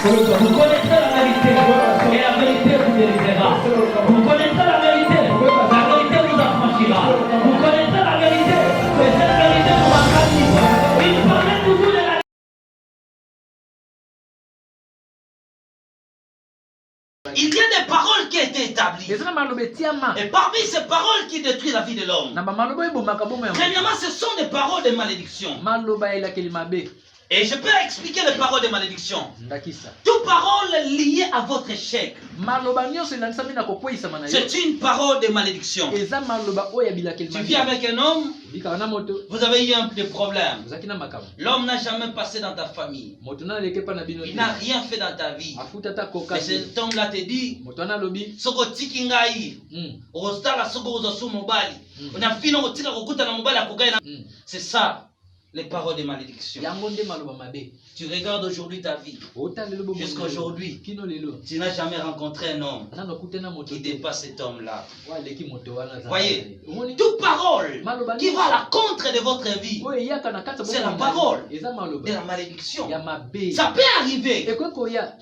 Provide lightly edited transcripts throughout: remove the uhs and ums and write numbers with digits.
Vous connaissez la vérité et la vérité vous délivrera. Vous connaissez la vérité vous affranchira. Vous connaissez la vérité et cette vérité vous rendra libre. Il parlait toujours de la Il y a des paroles qui ont été établies. Et parmi ces paroles qui détruisent la vie de l'homme, premièrement, ce sont des paroles de malédiction. Et je peux expliquer les paroles de malédiction. Toute parole liée à votre échec, c'est une parole de malédiction. Tu vis avec un homme, vous avez eu des problèmes. L'homme n'a jamais passé dans ta famille. Il n'a rien fait dans ta vie. Mais cet homme-là te dit, Soko tikingai, c'est ça. Les paroles de malédiction. Tu regardes aujourd'hui ta vie. Jusqu'à aujourd'hui, tu n'as jamais rencontré un homme qui dépasse cet homme-là. Voyez, toute parole qui va à la contre de votre vie, c'est la parole de la malédiction. Ça peut arriver,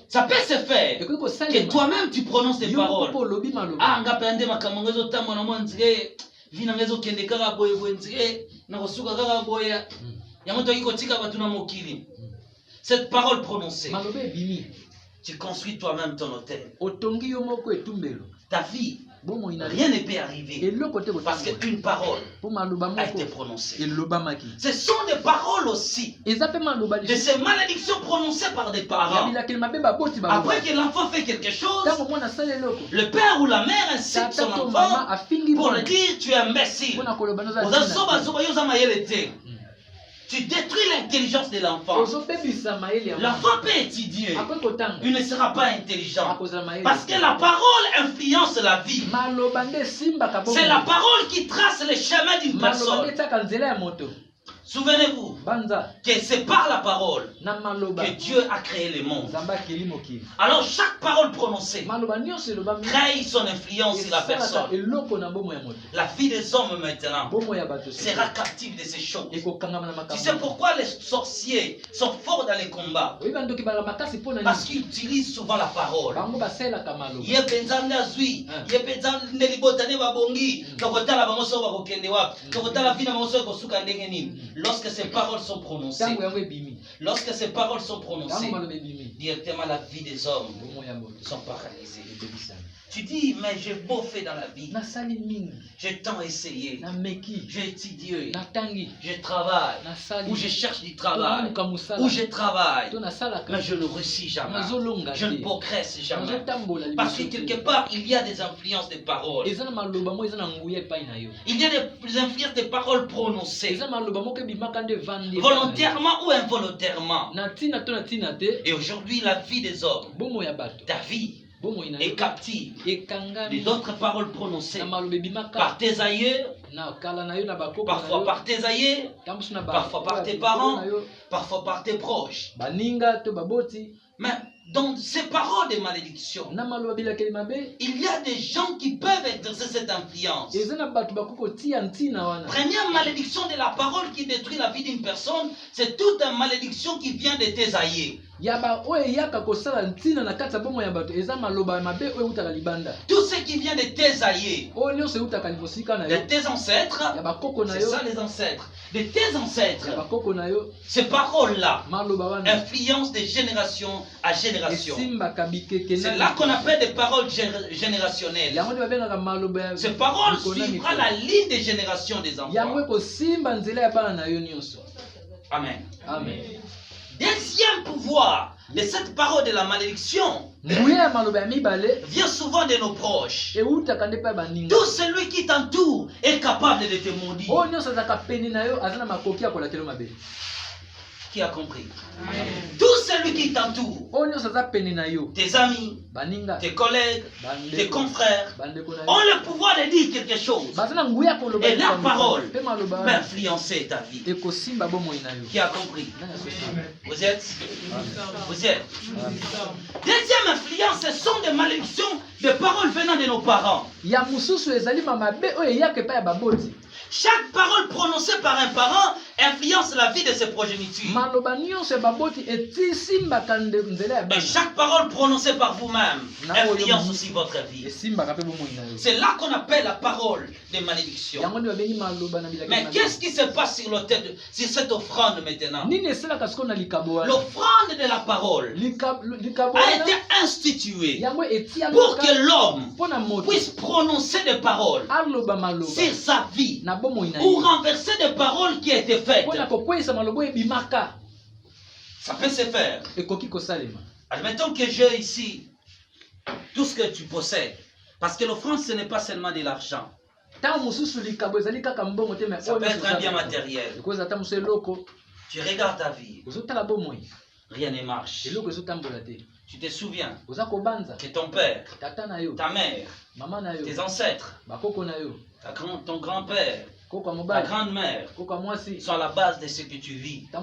ça peut se faire, que toi-même tu prononces des paroles. Ah, cette parole prononcée, tu construis toi-même ton hôtel. Ta vie, rien ne peut arriver parce qu'une parole a été prononcée. Ce sont des paroles aussi de ces malédictions prononcées par des parents. Après que l'enfant fait quelque chose, le père ou la mère incite son enfant pour lui dire tu es imbécile. Tu détruis l'intelligence de l'enfant. L'enfant peut étudier. Il ne sera pas intelligent. Parce que la parole influence la vie. C'est la parole qui trace le chemin d'une personne. Souvenez-vous que c'est par la parole que Dieu a créé le monde. Alors chaque parole prononcée crée son influence sur la personne. La vie des hommes maintenant sera captive de ces choses. Tu sais pourquoi les sorciers sont forts dans les combats? Parce qu'ils utilisent souvent la parole. Lorsque ces paroles sont prononcées, directement la vie des hommes sont paralysées. Tu dis, mais j'ai beau fait dans la vie, j'ai tant essayé, j'ai étudié, je travaille, ou je cherche du travail, ou je travaille, mais je ne réussis jamais, je ne progresse jamais. Parce que quelque part, il y a des influences de paroles. Il y a des influences de paroles prononcées, volontairement ou involontairement. Et aujourd'hui, la vie des hommes, ta vie, est captive des autres paroles prononcées par tes aïeux, parfois par tes aïeux, parfois par tes parents, parfois par tes proches. Mais dans ces paroles de malédiction, il y a des gens qui peuvent exercer cette influence. Première malédiction de la parole qui détruit la vie d'une personne, c'est toute une malédiction qui vient de tes aïeux. Tout ce qui vient de tes aïeux, de tes ancêtres, c'est ça les ancêtres, de tes ancêtres, ces paroles-là influencent de génération à génération. C'est là qu'on appelle des paroles générationnelles. Ces paroles suivront la ligne des générations des enfants. Amen. Amen. Deuxième pouvoir de cette parole de la malédiction vient souvent de nos proches. Tout celui qui t'entoure est capable de te maudire. Qui a compris? Amen. Tout celui qui t'entoure, tes amis, tes collègues, tes confrères, ont le pouvoir de dire quelque chose. Et leur parole peut influencer ta vie. Qui a compris? Vous êtes? Vous êtes? Deuxième influence, ce sont des malédictions de paroles venant de nos parents. Chaque parole prononcée par un parent influence la vie de ses progénitures. Et chaque parole prononcée par vous-même influence aussi votre vie. C'est là qu'on appelle la parole des malédictions. Mais qu'est-ce qui se passe sur l'autel, sur cette offrande maintenant? L'offrande de la parole a été instituée pour que l'homme puisse prononcer des paroles sur sa vie ou renverser des paroles qui étaient faites. Ça peut se faire. Admettons que j'ai ici tout ce que tu possèdes. Parce que l'offrande, ce n'est pas seulement de l'argent. Ça peut être un bien matériel. Tu regardes ta vie. Rien ne marche. Tu te souviens que ton père, ta mère, tes ancêtres, ton grand-père, ta grand-mère sont à la base de ce que tu vis. À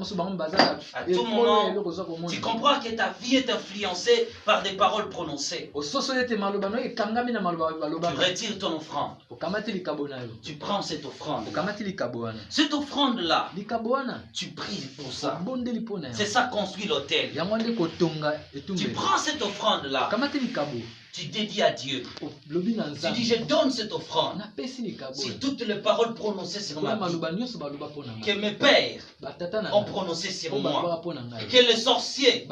tout moment, tu comprends que ta vie est influencée par des paroles prononcées. Tu retires ton offrande. Tu prends cette offrande. Cette offrande-là, tu pries pour ça. C'est ça construit l'autel. Tu prends cette offrande-là. Tu dédies à Dieu. Tu dis, je donne cette offrande. Si toutes les paroles prononcées sur ma vie, que mes pères ont prononcé sur moi, que les sorciers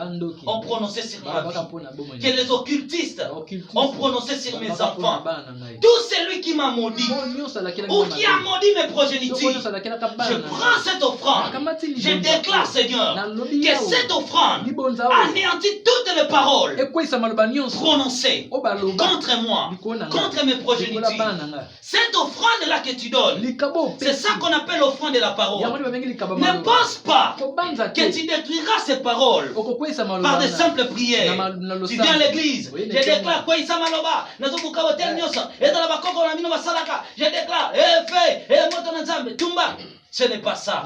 ont prononcé sur ma vie, que les occultistes ont prononcé sur mes enfants, tout celui qui m'a maudit ou qui a maudit mes progénitures, je prends cette offrande. Je déclare, Seigneur, que cette offrande anéantit toutes les paroles prononcées contre moi, contre mes progénitures. Cette offrande-là que tu donnes, c'est ça qu'on appelle l'offrande de la parole. Ne pense pas que tu détruiras ces paroles par de simples prières. Tu viens à l'église, je déclare quoi ça maloba, je déclare, ce n'est pas ça.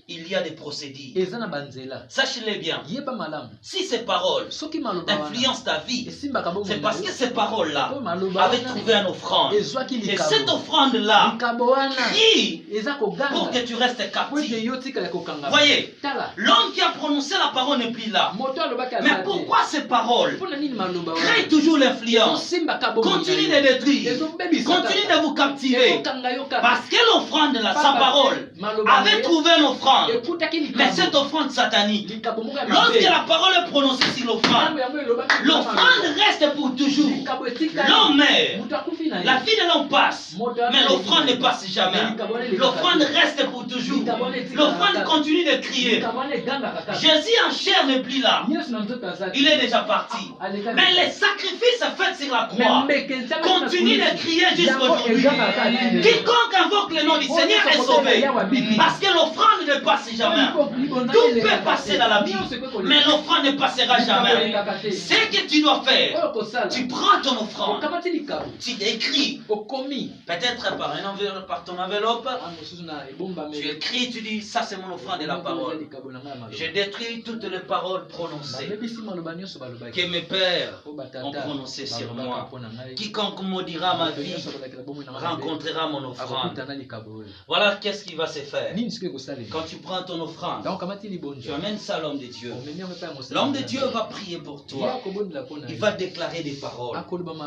Il y a des procédures. Sache-le bien. Si ces paroles influencent ta vie, c'est parce que ces paroles-là avaient trouvé une offrande. Et cette offrande-là crie pour que tu restes captif. Voyez, l'homme qui a prononcé la parole n'est plus là. Mais pourquoi ces paroles créent toujours l'influence? Continue de détruire. Continue de vous captiver. Parce que l'offrande, sa parole, avait trouvé une offrande. Mais cette offrande satanique, lorsque la parole est prononcée sur l'offrande, l'offrande reste pour toujours. L'homme meurt, la vie de l'homme passe, mais l'offrande ne passe jamais. L'offrande reste pour toujours. L'offrande continue de crier. Jésus en chair n'est plus là. Il est déjà parti. Mais les sacrifices faits sur la croix continuent de crier jusqu'à aujourd'hui. Quiconque invoque le nom du Seigneur est sauvé. Parce que l'offrande ne passe jamais. Tout peut passer dans la vie, mais l'offrande ne passera jamais. Ce que tu dois faire, tu prends ton offrande, tu écris, peut-être par ton enveloppe, tu écris, tu dis, ça c'est mon offrande de la parole. Je détruis toutes les paroles prononcées que mes pères ont prononcées sur moi. Quiconque maudira ma vie rencontrera mon offrande. Voilà qu'est-ce qui va se faire. Quand tu prends ton offrande, tu amènes ça à l'homme de Dieu. L'homme de Dieu va prier pour toi. Il va déclarer des paroles,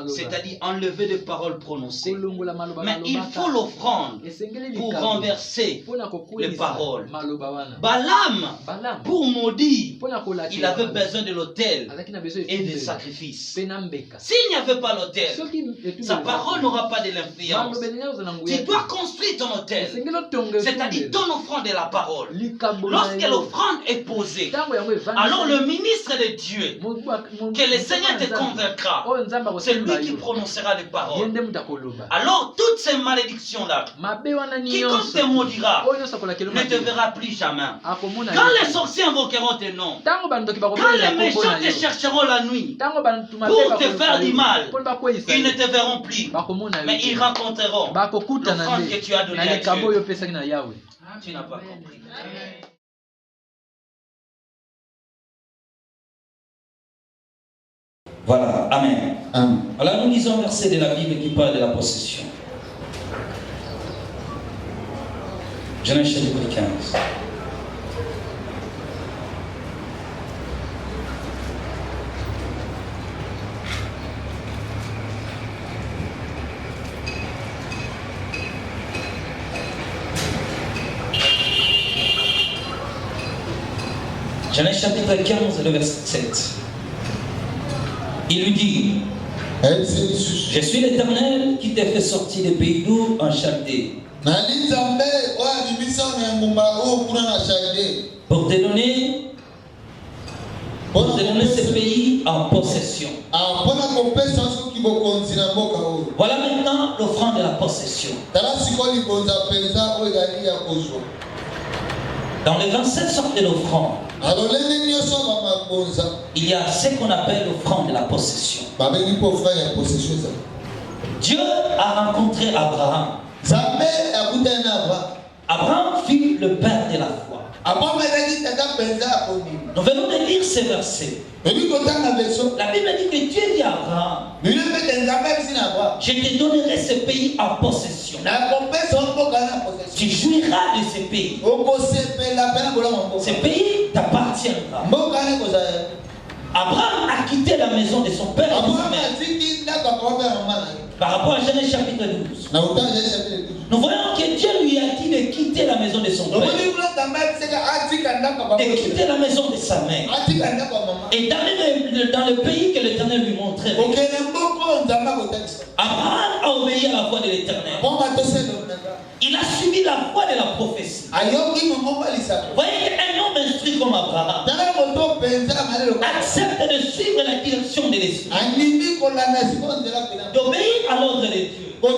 c'est-à-dire enlever des paroles prononcées. Mais il faut l'offrande pour renverser les paroles. Balaam, pour maudire, il avait besoin de l'autel et des sacrifices. S'il n'y avait pas l'autel, sa parole n'aura pas de l'influence. Tu dois construire ton autel, c'est-à-dire ton offrande de la parole. Lorsque l'offrande est posée, alors le ministre de Dieu, que le Seigneur te convaincra, c'est lui qui prononcera les paroles. Alors toutes ces malédictions-là, quiconque te maudira ne te verra plus jamais. Quand les sorciers invoqueront tes noms, quand les méchants te chercheront la nuit pour te faire du mal, ils ne te verront plus, mais ils rencontreront l'offrande que tu as donnée à Dieu. Tu n'as pas compris. Voilà, amen. Alors nous lisons un verset de la Bible qui parle de la possession. Genèse chapitre 15. Genèse chapitre 15, le verset 7. Il lui dit, je suis l'Éternel qui t'ai fait sortir des pays d'Our en Chaldée. Pour te donner ce pays en possession. Voilà maintenant l'offrande de la possession. Dans les 27 sortes de l'offrande, il y a ce qu'on appelle l'offrande de la possession. Dieu a rencontré Abraham. Abraham fut le père de la foi. Nous venons de lire ces versets. La Bible dit que Dieu dit à Abraham, je te donnerai ce pays en possession. Tu jouiras de ce pays. Ce pays t'appartiendra. Abraham a quitté la maison de son père et de sa mère. Par rapport à Genèse chapitre 12. Nous voyons que Dieu lui a dit de quitter la maison de son père. De quitter la maison de sa mère. Et d'aller dans le pays que l'Éternel lui montrait. Abraham a obéi à la voix de l'Éternel. Il a suivi la voix de la prophétie. Vous voyez qu'un homme instruit comme Abraham accepte de suivre la direction de l'Esprit, d'obéir à l'ordre de Dieu. Il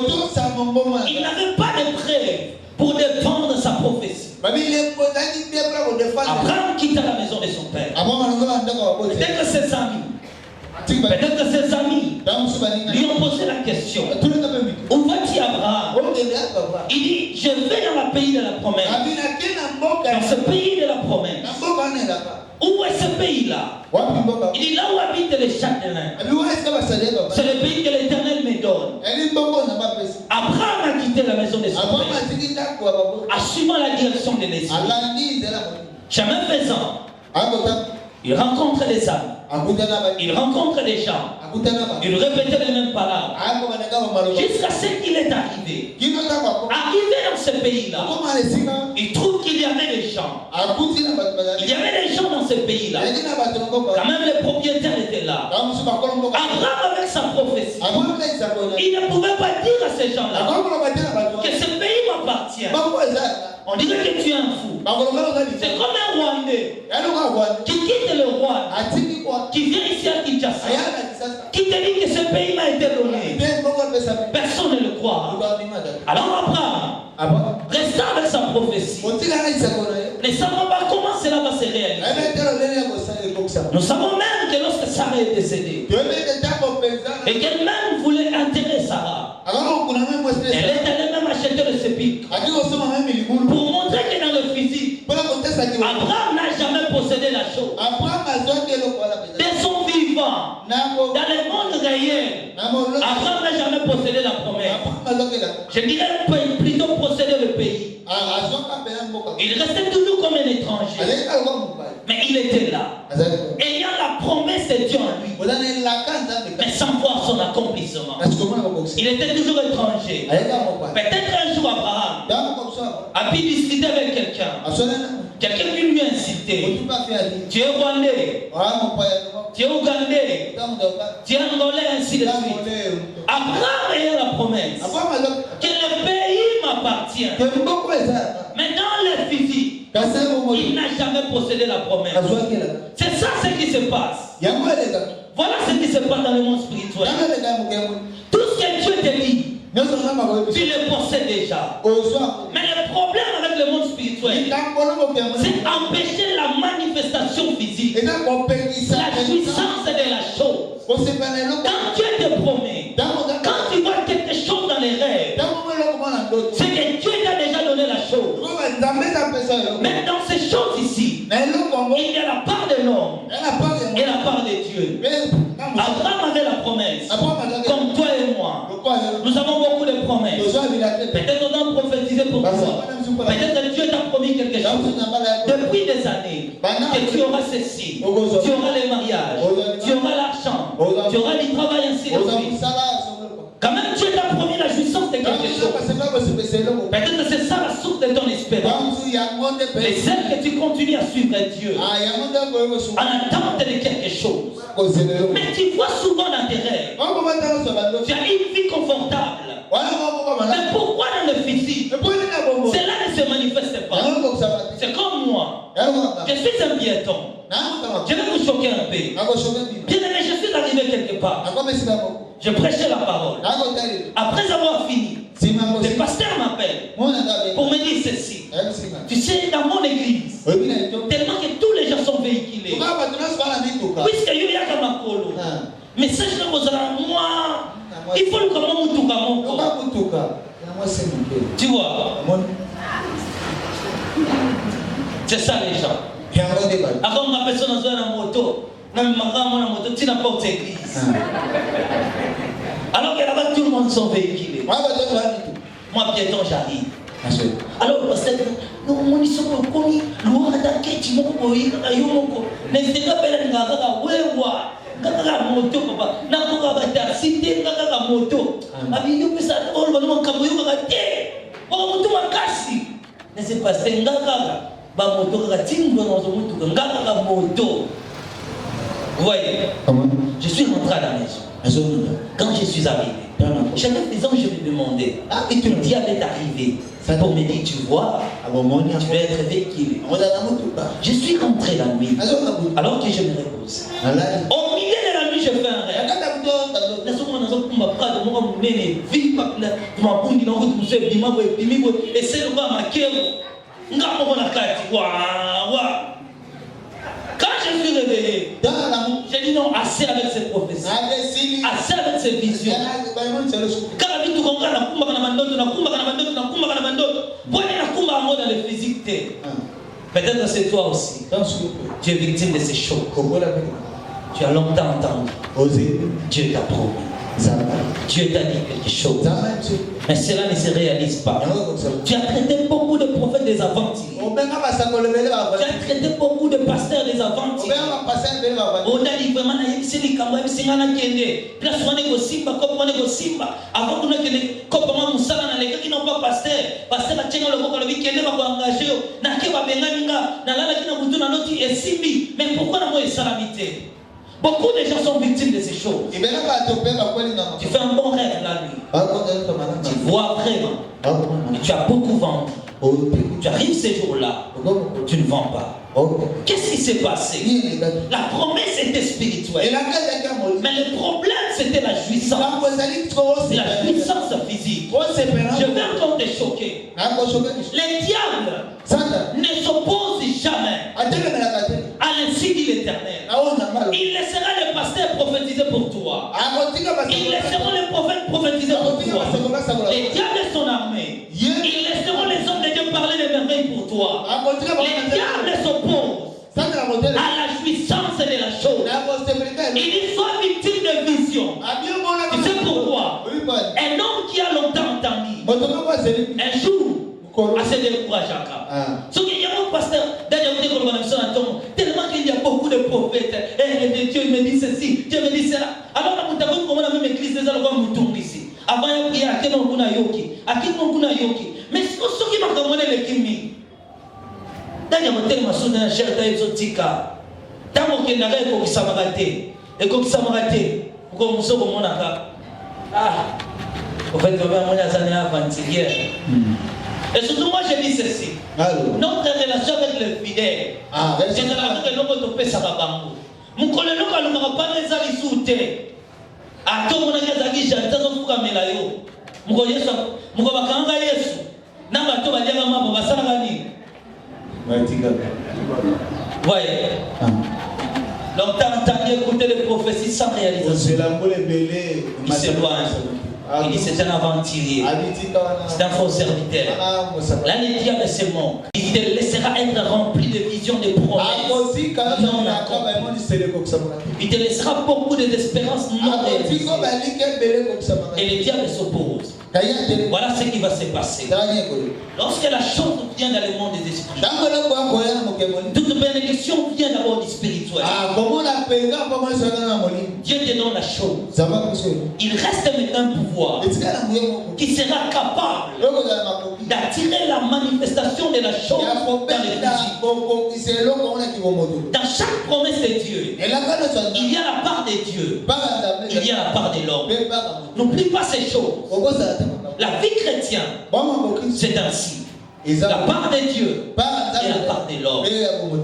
n'avait pas de preuve pour défendre sa prophétie. Abraham quitta la maison de son père. Peut-être que ses amis lui ont posé la question, où vas-tu, Abraham? Il dit, je vais dans le pays de la promesse. Dans ce pays de la promesse. Où est ce pays-là? Il dit, là où habitent les châtelains. C'est le pays que l'Éternel me donne. Abraham a quitté la maison de son père, assumant la direction de l'Esprit. Chemin faisant, il rencontre des âmes. Il rencontre des gens. Il répétait les mêmes paroles. Jusqu'à ce qu'il est arrivé. Arrivé dans ce pays-là, il trouve qu'il y avait des gens. Il y avait des gens dans ce pays-là. Quand même les propriétaires étaient là. Abraham avec sa prophétie, il ne pouvait pas dire à ces gens-là que ce pays m'appartient. On dirait que tu es un fou. C'est comme un Rwandais qui quitte le roi, qui vient ici à Kinshasa, qui te dit que ce pays m'a été donné. Personne ne le croit. Alors Abraham, restant avec sa prophétie, ne savons pas comment cela va se réaliser. Nous savons même que lorsque Sarah est décédée, et qu'elle-même voulait enterrer Sarah, elle est allée même acheter le sépulcre pour montrer que dans le physique, Abraham n'a jamais possédé la chose. Dès son vivant, dans le monde réel, Abraham n'a jamais possédé la promesse. Je dirais plutôt posséder le pays. Il restait toujours comme un étranger. Mais il était là, ayant la promesse de Dieu en lui, mais sans voir son accomplissement. Il était toujours étranger. Peut-être un jour Abraham a pu discuter avec quelqu'un. Quelqu'un qui lui a incité. Tu es rwandais, tu es ougandais, tu es angolais, ainsi de suite. Abraham ayant la promesse que le pays m'appartient. Mais dans le physique, il n'a jamais possédé la promesse. C'est ça ce qui se passe. Voilà ce qui se passe dans le monde spirituel. Tout ce que Dieu te dit, tu le possèdes déjà. Mais le problème avec le monde spirituel, c'est empêcher la manifestation physique, la puissance de la chose. Quand Dieu te promet, quand tu vois quelque chose dans les rêves, c'est que Dieu t'a déjà donné la chose. Mais dans ces choses ici, il y a la part de l'homme et la part de Dieu. Abraham avait la promesse, comme toi et moi. Nous avons beaucoup de promesses. Peut-être on a prophétisé pour toi. Peut-être que Dieu t'a promis quelque chose depuis des années. Que tu auras ceci, tu auras les mariages, tu auras l'argent, tu auras du travail, ainsi de suite. Quand même Dieu t'a promis la jouissance de quelque chose. Peut-être que c'est ça la source de ton espérance. Mais celle que tu continues à suivre Dieu en attente de quelque chose. Mais tu vois souvent dans tes rêves. Tu as une vie confortable. Mais pourquoi dans le physique cela ne se manifeste pas? C'est comme moi. Je suis un piéton. Je vais vous choquer un peu. Bien aimé, je suis arrivé quelque part. Je prêchais la parole. Après avoir fini, le pasteur m'appelle pour me dire ceci. Tu sais, dans mon église, tellement que tous les gens sont véhiculés, puisque il y a comme un colo, message de moi, il faut le comment tu vois, c'est ça les gens. Avant ma personne a la moto. Tu n'as pas d'église. Alors que là-bas, tout le monde sont véhiculés. Moi, piéton, j'arrive. Alors, parce que nous, on est commis, nous, on a attaqué, tu m'as dit, n'hésitez pas à faire la moto, papa. N'a pas de taxi, la moto. Abi, yo, ça, on va nous encaboyer, on va dire, on va tout casser. Mais c'est pas ça, ba moto, on va dire, on va moto. Vous voyez, je suis rentré à la maison. Quand je suis arrivé, chaque maison, je me demandais, et que le diable est arrivé pour me dire, tu vois, tu vas être véhiculé. Je suis rentré la nuit, alors que je me repose. Au milieu de la nuit, je fais un rêve. Et c'est le roi quand je suis réveillé, j'ai dit non, assez avec ces prophéties, assez avec ces visions. Dans le physique, peut-être que c'est toi aussi. Tu es victime de ces choses. Tu as longtemps entendu. Dieu t'a promis. Dieu t'a dit quelque chose. Mais cela ne se réalise pas. Tu as traité beaucoup de prophètes des aventuriers. Tu as traité beaucoup de pasteurs des aventuriers. On a dit vraiment, avant qu'on ait comment Moussala n'a les gars qui n'ont pas pasteur. Pasteur a tenu le mot que le week-end va engager. N'a qui va bengaminga. N'a la qui n'a bouton à l'autre et simbi. Mais pourquoi n'a pas eu salamité? Beaucoup de gens sont victimes de ces choses. Tu fais un bon rêve la nuit. Tu vois vraiment. Et tu as beaucoup vendu. Tu arrives ces jours-là. Tu ne vends pas. Qu'est-ce qui s'est passé? La promesse était spirituelle. Mais le problème, c'était la jouissance. La jouissance physique. Je vais encore te choquer. Les diables ne s'opposent jamais à l'insi dit l'Éternel. Il laissera les pasteurs prophétiser pour toi. Ils laisseront les prophètes prophétiser pour toi. Les diables sont armés. Ils laisseront les hommes de Dieu parler des merveilles pour toi. Les diables s'opposent à la jouissance de la chose. Ils sont victimes de vision. Tu sais pourquoi? Un homme qui a longtemps entendu, un jour, à se décourager à ce qu'il y a un pasteur, tellement qu'il y a beaucoup de prophètes, et Dieu me dit ceci, Dieu me dit cela. Alors, on a vu comment la même église des Algons nous ici. Avant, il y a prié à qui on a yoki, à qui on a yoki. Mais ce qui m'a commandé le kimi. D'ailleurs, je suis en train de faire des exotiques. Tant que je n'ai pas de samarité, et que samarité, comme nous sommes en en fait, je vais aller à avant-hier. Et surtout, moi, je dis ceci. Notre relation avec le fidèle, c'est la relation que nous avons fait à Babambo. Mon collègue, nous n'avons pas les amis soutés. À tout le monde, nous avons dit, j'attends que vous avez la yo. Mon collègue, nous avons dit, Yesu. Nous avons dit, nous avons dit, voyez. Donc, t'as écouté les prophéties sans réalisation. Il s'éloigne. Il dit c'est un aventurier. C'est un faux serviteur. Là, le diable se moque. Il te laissera être rempli de visions, de promesses. Il te laissera beaucoup d'espérances non réalisées. Et le diable s'oppose. Voilà ce qui va se passer. Lorsque la chose vient dans le monde des esprits, toute bénédiction vient d'abord du spirituel. Dieu te donne la chose. Il reste maintenant un pouvoir qui sera capable d'attirer la manifestation de la chose dans le physique. Dans chaque promesse de Dieu, il y a la part de Dieu, il y a la part de l'homme. N'oublie pas ces choses. La vie chrétienne, c'est ainsi. La part de Dieu et la part de l'homme.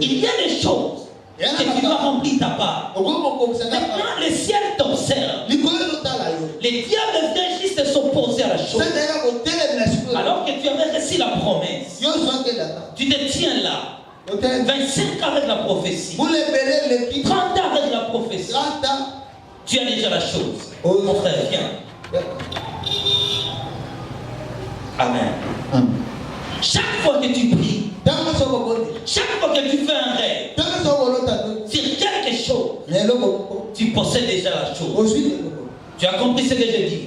Il y a des choses que tu dois remplir ta part. Maintenant, le ciel t'observe. Les diables viennent juste s'opposer à la chose. Alors que tu avais reçu la promesse, tu te tiens là. 25 ans avec la prophétie, 30 ans avec la prophétie, tu as déjà la chose. Mon frère, viens. Amen. Chaque fois que tu pries, chaque fois que tu fais un rêve sur quelque chose, tu possèdes déjà la chose. Tu as compris ce que je dis?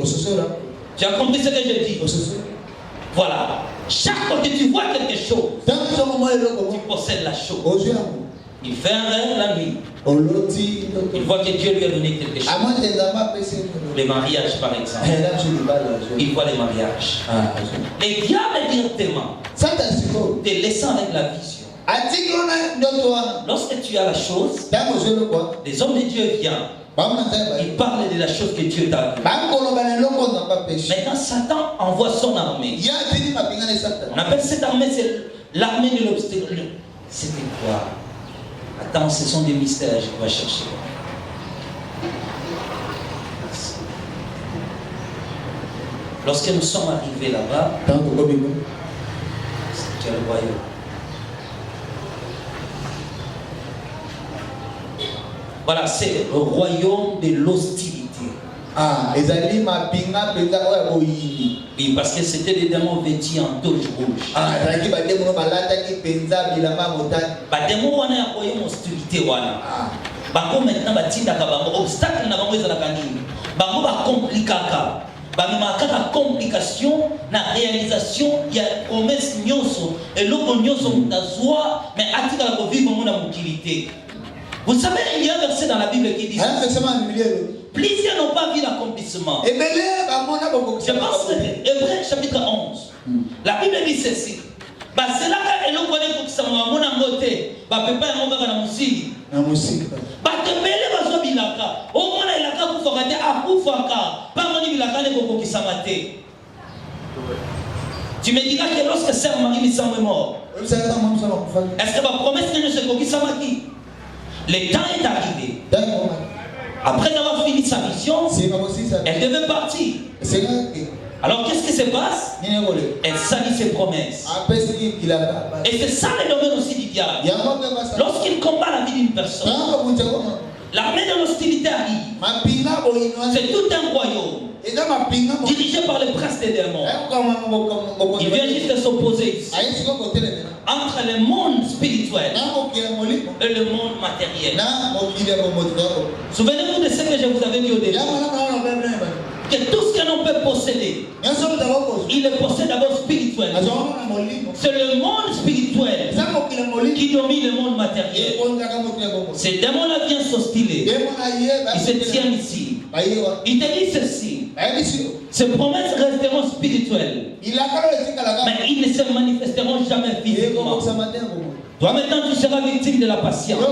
Tu as compris ce que je dis? Voilà. Chaque fois que tu vois quelque chose, tu possèdes la chose. Il fait un rêve la nuit. Il voit que Dieu lui a donné quelque chose. Les mariages, par exemple. Il voit les mariages. Les diables directement te laissant avec la vision. Lorsque tu as la chose, les hommes de Dieu viennent. Il parle de la chose que Dieu t'a dit. Maintenant, Satan envoie son armée. On appelle cette armée, c'est l'armée de l'obstacle. C'était quoi? Attends, ce sont des mystères, je dois chercher. Lorsque nous sommes arrivés là-bas, c'était le royaume. Voilà, c'est le royaume de l'hostilité. Oui, parce que c'était des démons vêtus en toge rouge. Démons wana ya royaume hostilité wana. Bango maintenant batindaka bango obstacle na bango ezalaka nini? Bango bakomplikaka. Bamemaka na complication na réalisation ya promesse nyonso eloko nyonso mutazwa mais atika ko vivre mon amoukilité. Vous savez, il y a un verset dans la Bible qui dit plusieurs n'ont pas vu l'accomplissement. Je pense que Hébreux chapitre 11. La Bible dit ceci. C'est là que l'on connaît pour que ça m'a mon angoté. Papa et mon na musiki. Na musiki. Batembele bazo bilaka. Au moins il a ka kufakate akufaka. Pas moni bilaka ne koko kisamate. Tu me diras que lorsque sœur Marie Missam est mort. Est-ce que ma promesse ne se kokisamaki? Le temps est arrivé. Après avoir fini sa mission, elle devait partir. Alors qu'est-ce qui se passe? Elle salit ses promesses. Et c'est ça le domaine aussi du diable. Lorsqu'il combat la vie d'une personne, l'armée de l'hostilité arrive. C'est tout un royaume dirigé par le prince des démons. Il vient juste s'opposer ici entre le monde spirituel et le monde matériel. Souvenez-vous de ce que je vous avais dit au début. Que tout ce que l'on peut posséder, il le possède d'abord spirituel. C'est le monde spirituel qui domine le monde matériel. Ces démons-là viennent s'hostiler. Ils se tiennent ici. Il te dit ceci. Ces promesses resteront spirituelles. Mais ils ne se manifesteront jamais physiquement. Toi maintenant tu seras victime de la patience.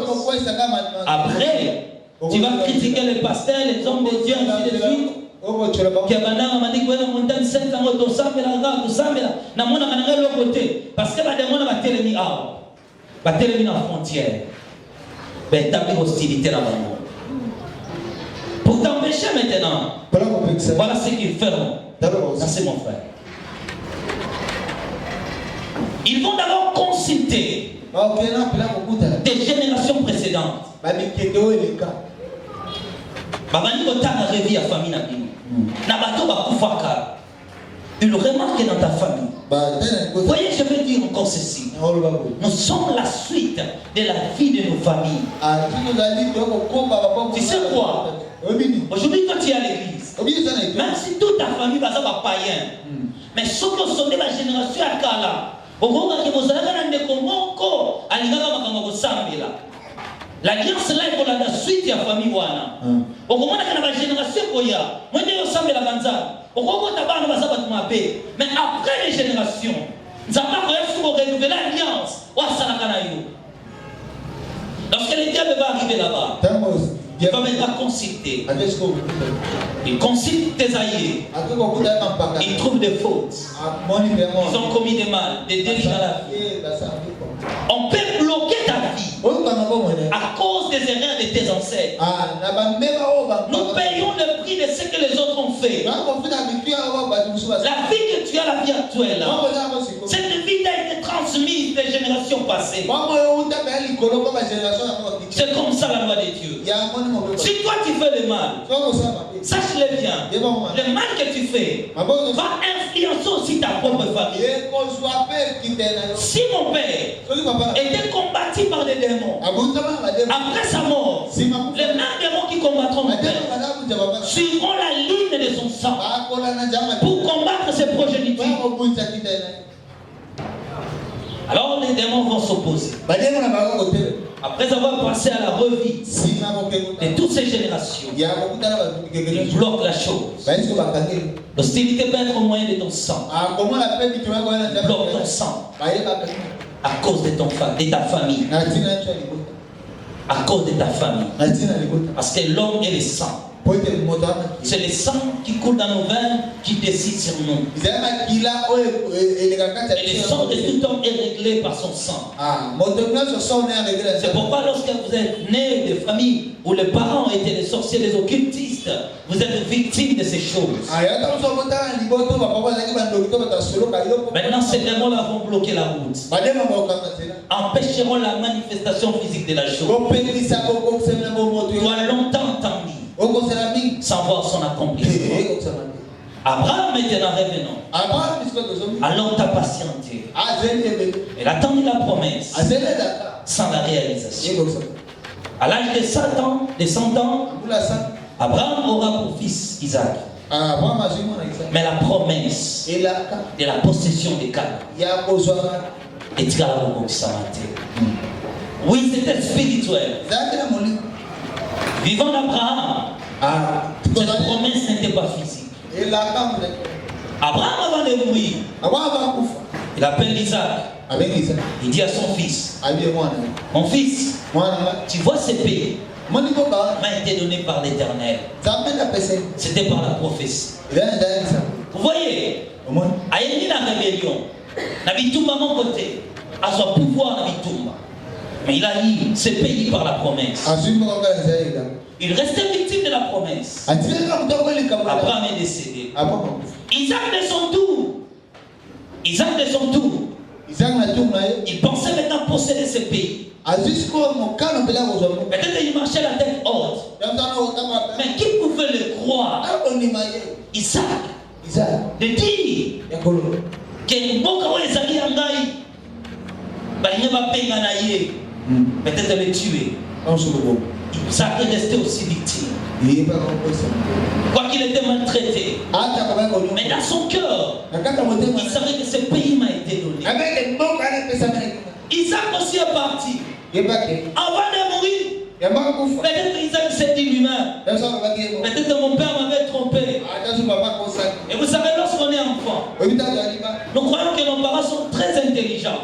Après, tu vas critiquer les pasteurs, les hommes de Dieu, ainsi de suite. Parce que batelemi na frontière établir hostilité dans le monde pour t'empêcher maintenant. Voilà ce qu'ils feront. Ça c'est mon frère. Ils vont d'abord consulter des générations précédentes. Babani kotanga revi ya famille na bino. Na bato bakufaka. Il remarque dans ta famille. Voyez, je veux dire encore ceci. Nous sommes la suite de la vie de nos familles. Tu sais quoi? Aujourd'hui, quand tu es à l'église, même si toute ta famille ça va païen. Mais ce que sont des générations à Kala, au moment où vous avez un décommoko, à l'Iga, l'alliance là est pour la suite de la famille. Au moment où la génération Koya, moi je suis ensemble la Ganza. Au moment où tu vas savoir m'appeler. Mais après les générations, nous avons renouveler l'alliance. Lorsque le diable va arriver là-bas, il va maintenant consulter. Il consulte tes aïeux. Il trouve des fautes. Ils ont commis des mal, des délits dans la vie. On peut bloquer ta vie à cause des erreurs de tes ancêtres. Nous payons le prix de ce que les autres ont fait. La vie que tu as, la vie actuelle, cette vie a été transmise des générations passées. C'est comme ça la loi de Dieu. Si toi tu fais le mal, sache-le bien, le mal que tu fais va influencer aussi ta propre famille. Si mon père était combattu par des démons, après sa mort, les mêmes démons qui combattront mon père suivront la ligne de son sang pour combattre ses progénitures. Alors les démons vont s'opposer. Après avoir passé à la revue de toutes ces générations, ils bloquent la chose. L'hostilité peut être au moyen de ton sang. Bloque ton sang à cause de ta famille. À cause de ta famille. Parce que l'homme est le sang. C'est le sang qui coule dans nos veines qui décide sur nous. Et le sang de tout homme est réglé par son sang. C'est pourquoi lorsque vous êtes né de familles où les parents ont été des sorciers, des occultistes, vous êtes victimes de ces choses. Maintenant, ces démons-là vont bloquer la route. Empêcheront la manifestation physique de la chose. Tu as longtemps entendu sans voir son accomplissement. Abraham maintenant revenons. Alors t'as patienté. Il attendit la promesse sans la réalisation. À l'âge de 100 ans, Abraham aura pour fils Isaac. Mais la promesse de la possession des Canaan est à la oui, c'était spirituel. Vivant d'Abraham, cette promesse n'était pas physique. Abraham, avant de mourir, il appelle Isaac. Il dit à son fils, mon fils, tu vois ces pays m'a été donné par l'Éternel. C'était par la prophétie. Vous voyez, à la rébellion, Nabitumba mon côté, à son pouvoir Nabitumba. Mais il a eu ce pays par la promesse. Il restait victime de la promesse. Abraham est décédé. Isaac de son tour. Il pensait maintenant posséder ce pays. Peut-être il marchait la tête haute. Mais qui pouvait le croire? Isaac. De dire que Mboka les amis Angaï, peut-être le tuer. Isaac est resté aussi victime. Quoi qu'il était maltraité. Mais dans son cœur, il savait que ce pays m'a été donné. Isaac aussi est parti. Avant de mourir, peut-être Isaac s'est dit lui-même, peut-être mon père m'avait trompé. Et vous savez, lorsqu'on est enfant, nous croyons que nos parents sont très intelligents.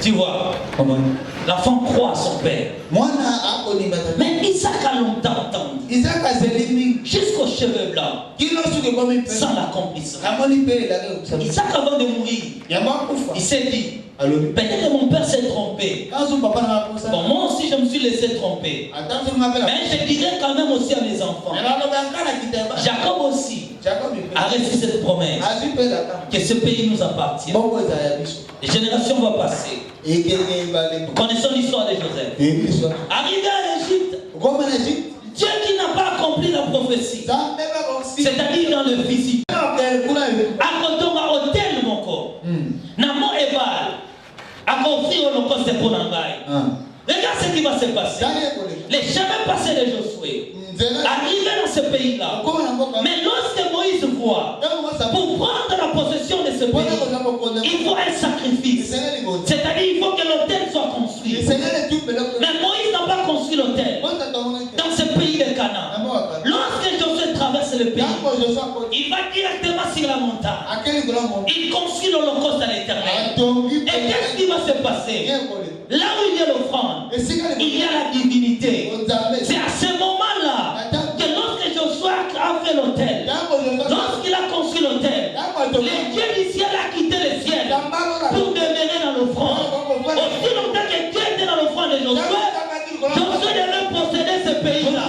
Tu vois, l'enfant croit à son père. Mais Isaac a longtemps attendu. Jusqu'aux cheveux blancs. Sans l'accomplissement. Isaac, avant de mourir, il s'est dit, peut-être que mon père s'est trompé. Bon, moi aussi je me suis laissé tromper. Mais je dirais quand même aussi à mes enfants. Jacob aussi a reçu cette promesse que ce pays nous appartient. Les générations vont passer. Nous connaissons l'histoire de Joseph. Arrivé à l'Égypte, Dieu qui n'a pas accompli la prophétie, c'est-à-dire dans le physique, pays-là. Mais lorsque Moïse voit, pour prendre la possession de ce pays, il faut un sacrifice. C'est-à-dire il faut que l'autel soit construit. Mais Moïse n'a pas construit l'autel dans ce pays de Canaan. Lorsque Josué traverse le pays, il va directement sur la montagne. Il construit l'holocauste à l'Éternel. Et qu'est-ce qui va se passer? Là où il y a l'offrande, il y a la divinité. C'est à ce moment-là que lorsque Josué a fait l'autel, lorsqu'il a construit l'autel, les dieux du ciel a quitté le ciel pour demeurer dans l'offrande. Aussi longtemps que Dieu était dans l'offrande de Josué, Josué devait posséder ce pays-là.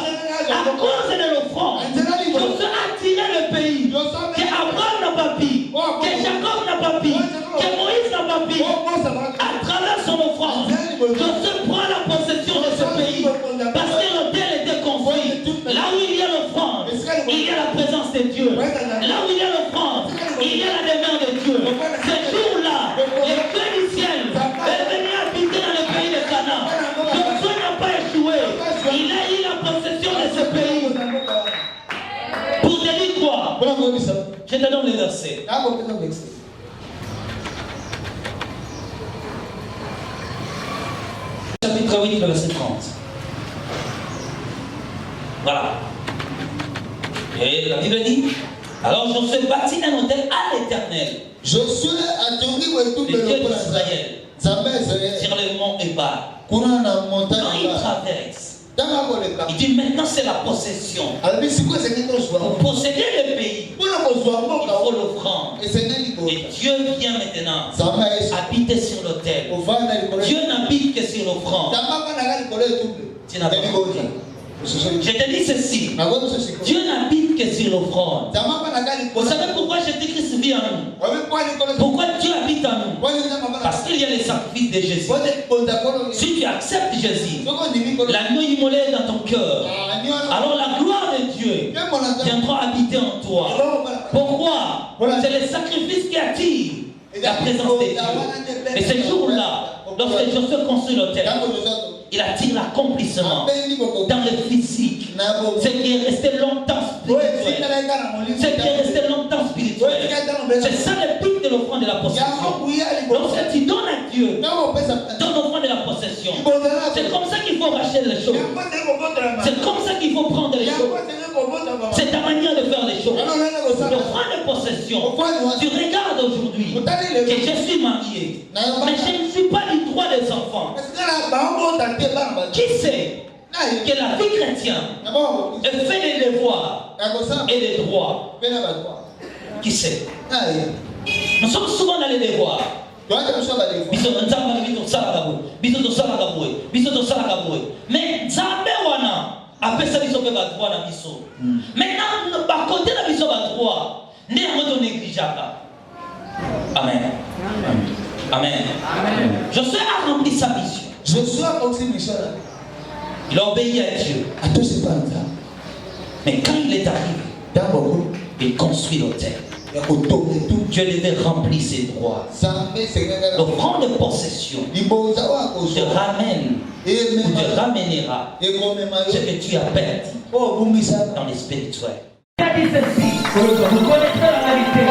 À cause de l'offrande, Josué a tiré le pays que Abraham n'a pas pris, que Jacob n'a pas pris, que Moïse n'a pas pris. À travers son offrande, Josué prend la possession de ce pays parce que l'autel était construit. Là où il y a l'offrande, il y a la présence de Dieu. Là où il y a l'offrande, il y a la demeure de Dieu. Ce jour-là, le Dieu du ciel est venu habiter dans le pays de Canaan. Josué n'a pas échoué. Il a eu la possession de ce pays. Pour te dire quoi? Je te donne les versets. Chapitre 8, le verset 30. Voilà. Et la Bible dit, alors Josué bâtit un autel à l'Éternel, Josué a tourné le Dieu d'Israël, sur le mont Ebal. Quand il traverse, il dit maintenant c'est la possession. Pour posséder le pays, il faut l'offrande. Et Dieu vient maintenant habiter sur l'autel. Dieu n'habite que sur l'offrande. Tu n'as pas compris. Je te dis ceci. Dieu n'habite que sur l'offrande. Vous savez pourquoi Jésus-Christ vit en nous? Pourquoi Dieu habite en nous? Parce qu'il y a les sacrifices de Jésus. Si tu acceptes Jésus, l'agneau immolé dans ton cœur, alors la gloire de Dieu viendra habiter en toi. Pourquoi? C'est le sacrifice qui attire la présence de Dieu. Et ce jour-là, lorsque Josué construit l'autel, il attire l'accomplissement dans le physique. Ce qui est resté longtemps spirituel. Ce qui est resté longtemps spirituel. C'est ça le but de l'offrande de la possession. Lorsque tu donnes à Dieu, donne l'offrande de la possession. C'est comme ça qu'il faut racheter les choses. C'est comme ça qu'il faut prendre les choses. C'est ta manière de faire les choses. L'offrande de possession. Tu regardes aujourd'hui que je suis marié, mais je ne suis pas du droit des enfants. Qui sait que la vie chrétienne fait les devoirs et les droits? Qui sait? Nous sommes souvent dans les devoirs. Mais Nzambe wana apesa biso pe ba droit na biso. Maintenant ba côté na biso ba droit, ne yango négligeaka. Amen. Amen. Josué a rempli sa mission. Il a obéi à Dieu. Mais quand il est arrivé, il construit l'autel. Dieu devait remplir ses droits. L'offrande de possession te ramène ou te ramènera ce que tu as perdu dans les spirituels. Il a dit ceci, vous connaissez la vérité.